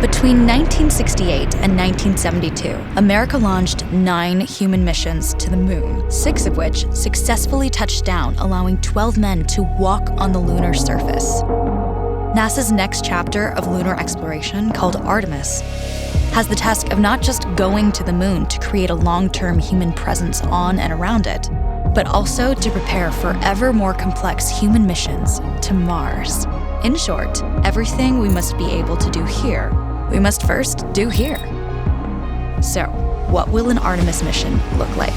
Between 1968 and 1972, America launched 9 human missions to the moon, 6 of which successfully touched down, allowing 12 men to walk on the lunar surface. NASA's next chapter of lunar exploration, called Artemis, has the task of not just going to the moon to create a long-term human presence on and around it, but also to prepare for ever more complex human missions to Mars. In short, everything we must be able to do here, we must first do here. So, what will an Artemis mission look like?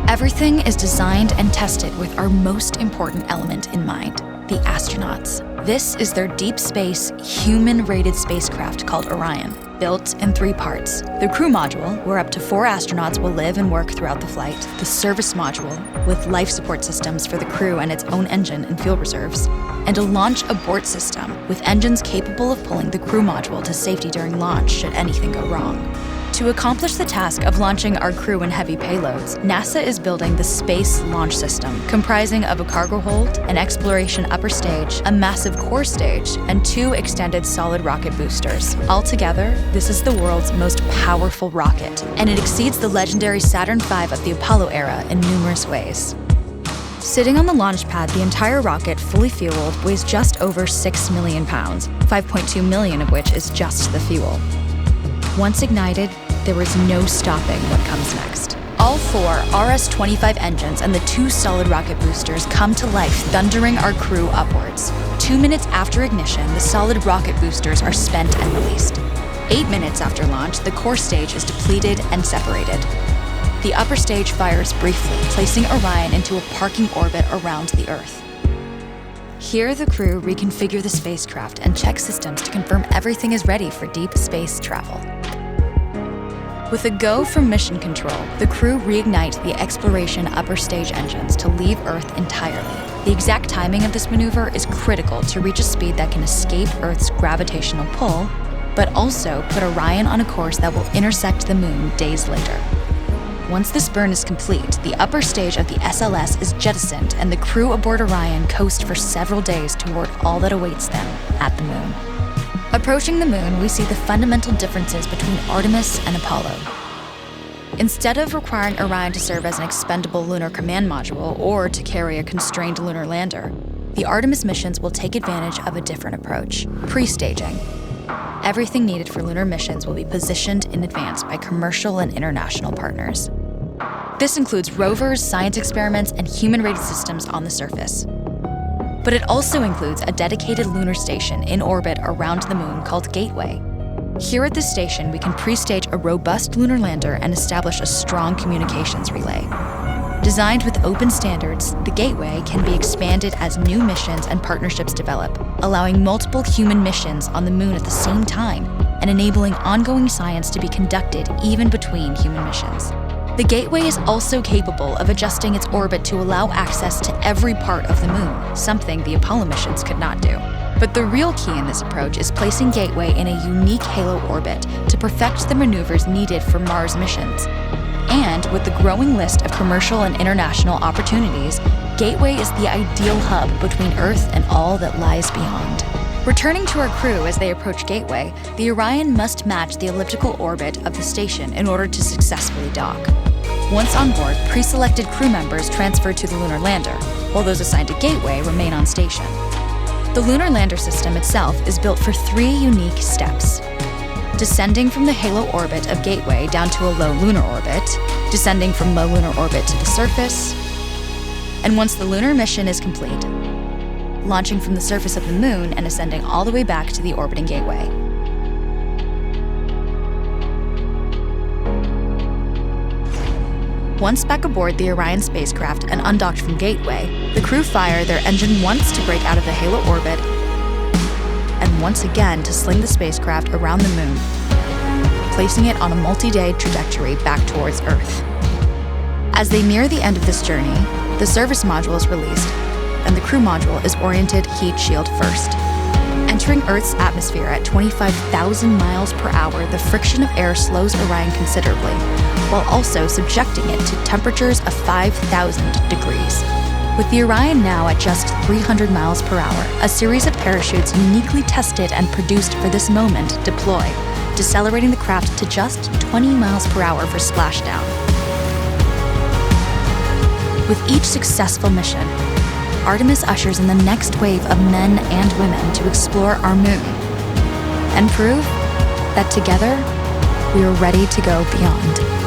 Everything is designed and tested with our most important element in mind, the astronauts. This is their deep space, human-rated spacecraft called Orion, built in 3 parts. The crew module, where up to 4 astronauts will live and work throughout the flight. The service module, with life support systems for the crew and its own engine and fuel reserves. And a launch abort system, with engines capable of pulling the crew module to safety during launch should anything go wrong. To accomplish the task of launching our crew and heavy payloads, NASA is building the Space Launch System, comprising of a cargo hold, an exploration upper stage, a massive core stage, and 2 extended solid rocket boosters. Altogether, this is the world's most powerful rocket, and it exceeds the legendary Saturn V of the Apollo era in numerous ways. Sitting on the launch pad, the entire rocket, fully fueled, weighs just over 6 million pounds, 5.2 million of which is just the fuel. Once ignited, there is no stopping what comes next. All 4 RS-25 engines and the 2 solid rocket boosters come to life, thundering our crew upwards. 2 minutes after ignition, the solid rocket boosters are spent and released. 8 minutes after launch, the core stage is depleted and separated. The upper stage fires briefly, placing Orion into a parking orbit around the Earth. Here, the crew reconfigure the spacecraft and check systems to confirm everything is ready for deep space travel. With a go from mission control, the crew reignite the exploration upper stage engines to leave Earth entirely. The exact timing of this maneuver is critical to reach a speed that can escape Earth's gravitational pull, but also put Orion on a course that will intersect the moon days later. Once this burn is complete, the upper stage of the SLS is jettisoned and the crew aboard Orion coast for several days toward all that awaits them at the moon. Approaching the moon, we see the fundamental differences between Artemis and Apollo. Instead of requiring Orion to serve as an expendable lunar command module or to carry a constrained lunar lander, the Artemis missions will take advantage of a different approach: pre-staging. Everything needed for lunar missions will be positioned in advance by commercial and international partners. This includes rovers, science experiments, and human-rated systems on the surface. But it also includes a dedicated lunar station in orbit around the moon called Gateway. Here at this station, we can pre-stage a robust lunar lander and establish a strong communications relay. Designed with open standards, the Gateway can be expanded as new missions and partnerships develop, allowing multiple human missions on the moon at the same time and enabling ongoing science to be conducted even between human missions. The Gateway is also capable of adjusting its orbit to allow access to every part of the moon, something the Apollo missions could not do. But the real key in this approach is placing Gateway in a unique halo orbit to perfect the maneuvers needed for Mars missions. And with the growing list of commercial and international opportunities, Gateway is the ideal hub between Earth and all that lies beyond. Returning to our crew as they approach Gateway, the Orion must match the elliptical orbit of the station in order to successfully dock. Once on board, pre-selected crew members transfer to the lunar lander, while those assigned to Gateway remain on station. The lunar lander system itself is built for 3 unique steps: descending from the halo orbit of Gateway down to a low lunar orbit, descending from low lunar orbit to the surface, and once the lunar mission is complete, launching from the surface of the moon and ascending all the way back to the orbiting Gateway. Once back aboard the Orion spacecraft and undocked from Gateway, the crew fire their engine once to break out of the halo orbit and once again to sling the spacecraft around the moon, placing it on a multi-day trajectory back towards Earth. As they near the end of this journey, the service module is released, and the crew module is oriented heat shield first. Entering Earth's atmosphere at 25,000 miles per hour, the friction of air slows Orion considerably, while also subjecting it to temperatures of 5,000 degrees. With the Orion now at just 300 miles per hour, a series of parachutes uniquely tested and produced for this moment deploy, decelerating the craft to just 20 miles per hour for splashdown. With each successful mission, Artemis ushers in the next wave of men and women to explore our moon and prove that together we are ready to go beyond.